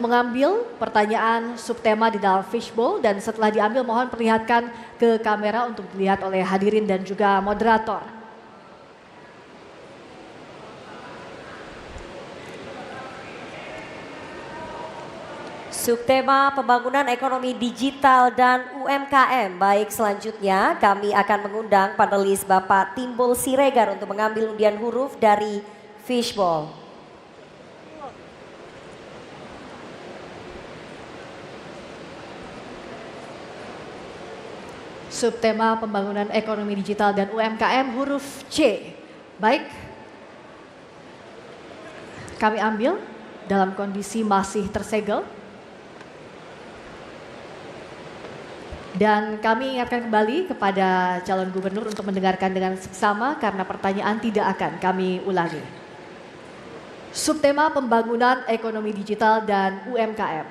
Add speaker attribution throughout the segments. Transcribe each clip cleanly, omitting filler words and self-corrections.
Speaker 1: mengambil pertanyaan subtema di dalam fishbowl dan setelah diambil mohon perlihatkan ke kamera untuk dilihat oleh hadirin dan juga moderator.
Speaker 2: Subtema pembangunan ekonomi digital dan UMKM. Baik, selanjutnya kami akan mengundang panelis Bapak Timbul Siregar untuk mengambil undian huruf dari fishbowl.
Speaker 1: Subtema pembangunan ekonomi digital dan UMKM huruf C. Baik, kami ambil dalam kondisi masih tersegel. Dan kami ingatkan kembali kepada calon gubernur untuk mendengarkan dengan seksama karena pertanyaan tidak akan kami ulangi. Subtema pembangunan ekonomi digital dan UMKM.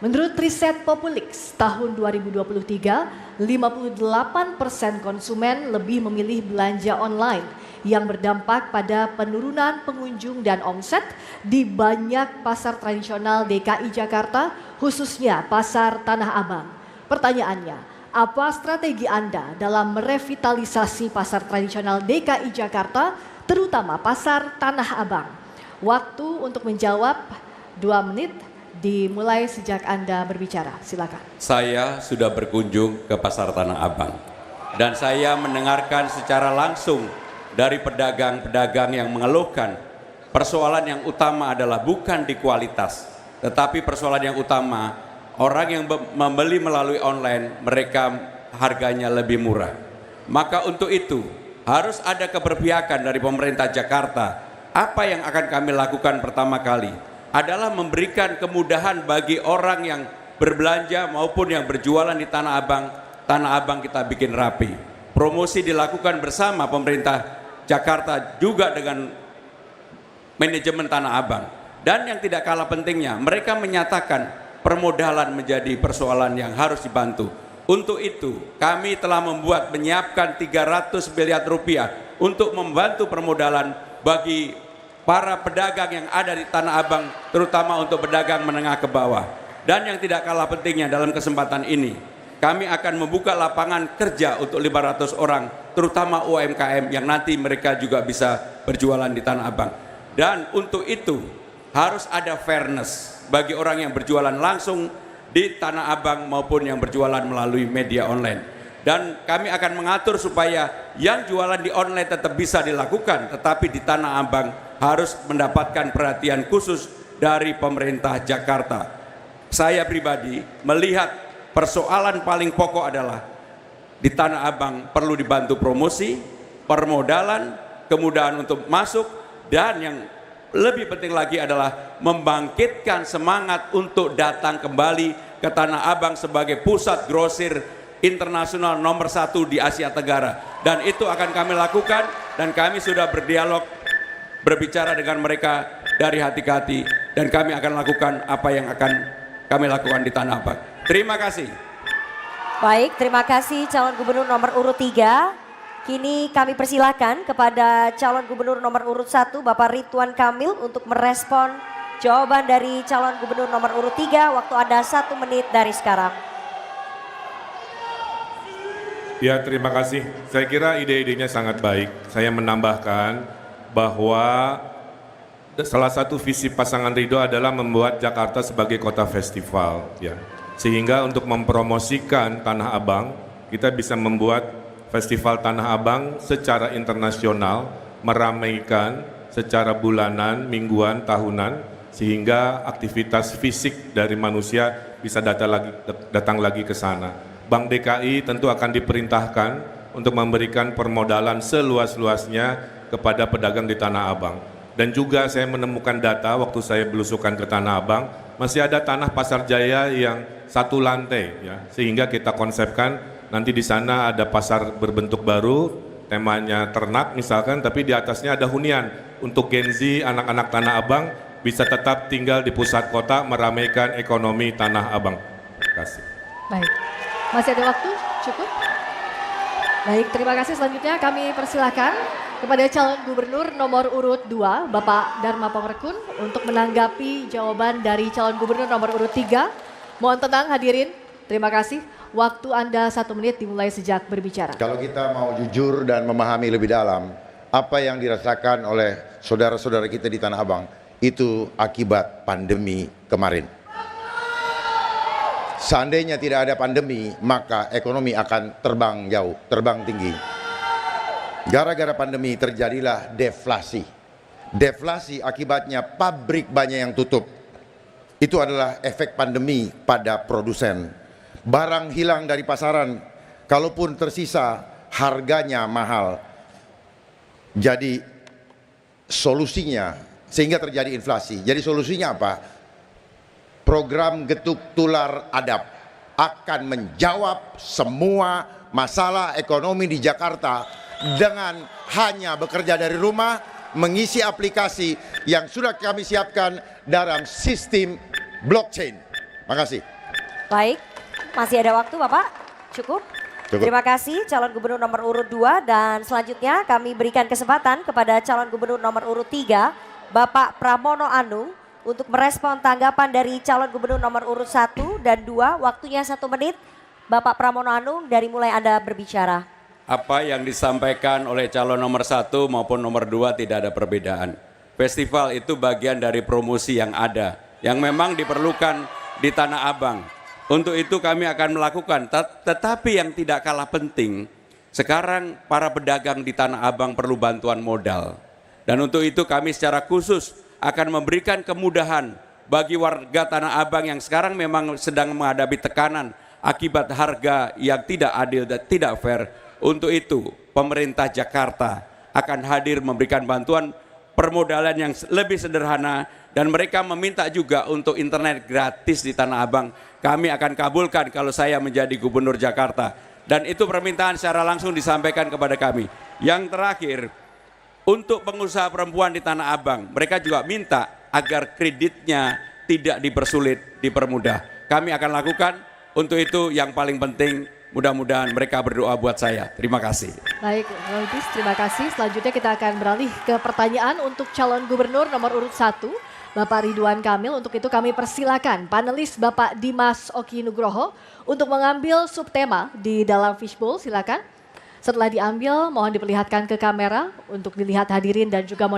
Speaker 1: Menurut riset Populix tahun 2023, 58% konsumen lebih memilih belanja online yang berdampak pada penurunan pengunjung dan omset di banyak pasar tradisional DKI Jakarta, khususnya pasar Tanah Abang. Pertanyaannya, apa strategi Anda dalam merevitalisasi pasar tradisional DKI Jakarta, terutama pasar Tanah Abang? Waktu untuk menjawab 2 menit dimulai sejak Anda berbicara. Silakan.
Speaker 3: Saya sudah berkunjung ke pasar Tanah Abang dan saya mendengarkan secara langsung dari pedagang-pedagang yang mengeluhkan persoalan yang utama adalah bukan di kualitas, tetapi persoalan yang utama orang yang membeli melalui online, mereka harganya lebih murah. Maka untuk itu harus ada keberpihakan dari pemerintah Jakarta. Apa yang akan kami lakukan pertama kali adalah memberikan kemudahan bagi orang yang berbelanja maupun yang berjualan di Tanah Abang. Tanah Abang kita bikin rapi. Promosi dilakukan bersama pemerintah Jakarta juga dengan manajemen Tanah Abang. Dan yang tidak kalah pentingnya, mereka menyatakan permodalan menjadi persoalan yang harus dibantu. Untuk itu, kami telah menyiapkan 300 miliar rupiah untuk membantu permodalan bagi para pedagang yang ada di Tanah Abang, terutama untuk pedagang menengah ke bawah. Dan yang tidak kalah pentingnya dalam kesempatan ini, kami akan membuka lapangan kerja untuk 500 orang, terutama UMKM yang nanti mereka juga bisa berjualan di Tanah Abang. Dan untuk itu harus ada fairness bagi orang yang berjualan langsung di Tanah Abang maupun yang berjualan melalui media online. Dan kami akan mengatur supaya yang jualan di online tetap bisa dilakukan, tetapi di Tanah Abang harus mendapatkan perhatian khusus dari pemerintah Jakarta. Saya pribadi melihat persoalan paling pokok adalah di Tanah Abang perlu dibantu promosi, permodalan, kemudahan untuk masuk, dan yang lebih penting lagi adalah membangkitkan semangat untuk datang kembali ke Tanah Abang sebagai pusat grosir internasional nomor 1 di Asia Tenggara. Dan itu akan kami lakukan dan kami sudah berdialog, berbicara dengan mereka dari hati ke hati, dan kami akan lakukan apa yang akan kami lakukan di Tanah Abang. Terima kasih.
Speaker 2: Baik, terima kasih calon gubernur nomor urut 3. Kini kami persilakan kepada calon gubernur nomor urut 1 Bapak Ridwan Kamil untuk merespon jawaban dari calon gubernur nomor urut 3. Waktu Anda 1 menit dari sekarang.
Speaker 4: Ya, terima kasih. Saya kira ide-idenya sangat baik. Saya menambahkan bahwa salah satu visi pasangan Ridho adalah membuat Jakarta sebagai kota festival, ya. Sehingga untuk mempromosikan Tanah Abang, kita bisa membuat Festival Tanah Abang secara internasional, meramaikan secara bulanan, mingguan, tahunan, sehingga aktivitas fisik dari manusia bisa datang lagi ke sana. Bank DKI tentu akan diperintahkan untuk memberikan permodalan seluas-luasnya kepada pedagang di Tanah Abang. Dan juga saya menemukan data waktu saya belusukan ke Tanah Abang, masih ada tanah Pasar Jaya yang 1 lantai, ya, sehingga kita konsepkan nanti di sana ada pasar berbentuk baru, temanya ternak misalkan, tapi di atasnya ada hunian untuk Gen Z, anak-anak Tanah Abang bisa tetap tinggal di pusat kota, meramaikan ekonomi Tanah Abang. Terima kasih.
Speaker 1: Baik, masih ada waktu? Cukup? Baik, terima kasih. Selanjutnya kami persilakan kepada calon gubernur nomor urut 2, Bapak Dharma Pongrekun, untuk menanggapi jawaban dari calon gubernur nomor urut 3. Mohon tenang hadirin, terima kasih. Waktu Anda 1 menit dimulai sejak berbicara.
Speaker 5: Kalau kita mau jujur dan memahami lebih dalam apa yang dirasakan oleh saudara-saudara kita di Tanah Abang, itu akibat pandemi kemarin. Seandainya tidak ada pandemi, maka ekonomi akan terbang jauh, terbang tinggi. Gara-gara pandemi terjadilah deflasi. Deflasi akibatnya pabrik banyak yang tutup. Itu adalah efek pandemi pada produsen. Barang hilang dari pasaran, kalaupun tersisa harganya mahal. Jadi solusinya, sehingga terjadi inflasi. Jadi solusinya apa? Program getuk tular adab akan menjawab semua masalah ekonomi di Jakarta dengan hanya bekerja dari rumah, mengisi aplikasi yang sudah kami siapkan dalam sistem blockchain. Makasih.
Speaker 2: Baik, masih ada waktu Bapak? Cukup?
Speaker 5: Cukup.
Speaker 2: Terima kasih calon gubernur nomor urut 2 dan selanjutnya kami berikan kesempatan kepada calon gubernur nomor urut 3 Bapak Pramono Anung untuk merespon tanggapan dari calon gubernur nomor urut 1 dan 2. Waktunya 1 menit. Bapak Pramono Anung, dari mulai Anda berbicara.
Speaker 3: Apa yang disampaikan oleh calon nomor 1 maupun nomor 2 tidak ada perbedaan. Festival itu bagian dari promosi yang ada, yang memang diperlukan di Tanah Abang. Untuk itu kami akan melakukan, tetapi yang tidak kalah penting, sekarang para pedagang di Tanah Abang perlu bantuan modal. Dan untuk itu kami secara khusus akan memberikan kemudahan bagi warga Tanah Abang yang sekarang memang sedang menghadapi tekanan akibat harga yang tidak adil dan tidak fair. Untuk itu pemerintah Jakarta akan hadir memberikan bantuan permodalan yang lebih sederhana, dan mereka meminta juga untuk internet gratis di Tanah Abang. Kami akan kabulkan kalau saya menjadi gubernur Jakarta, dan itu permintaan secara langsung disampaikan kepada kami. Yang terakhir, untuk pengusaha perempuan di Tanah Abang, mereka juga minta agar kreditnya tidak dipersulit, dipermudah. Kami akan lakukan. Untuk itu yang paling penting, mudah-mudahan mereka berdoa buat saya. Terima kasih.
Speaker 1: Baik, Lubis, terima kasih. Selanjutnya kita akan beralih ke pertanyaan untuk calon gubernur nomor urut 1, Bapak Ridwan Kamil. Untuk itu kami persilakan panelis Bapak Dimas Oki Nugroho untuk mengambil subtema di dalam fishbowl. Silakan. Setelah diambil, mohon diperlihatkan ke kamera untuk dilihat hadirin dan juga